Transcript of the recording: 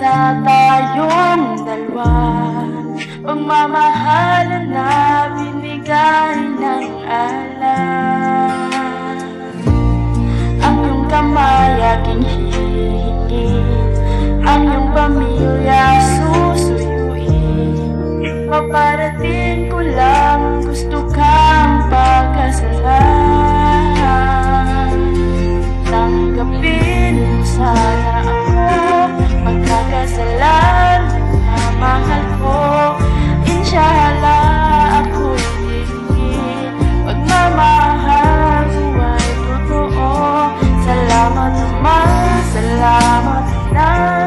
sa tayong dalawa, pagmamahalan na binigay ng Allah. Ang iyong kamay aking hihigit, ang iyong pamilya susuyuin. Paparating ko lang, gusto kang pagkasalan. Tanggapin mo sana ako, pagkakasalan na mahal ko. Inshallah ako'y higit, pagmamahal ko ay totoo. Salamat naman, salamat na.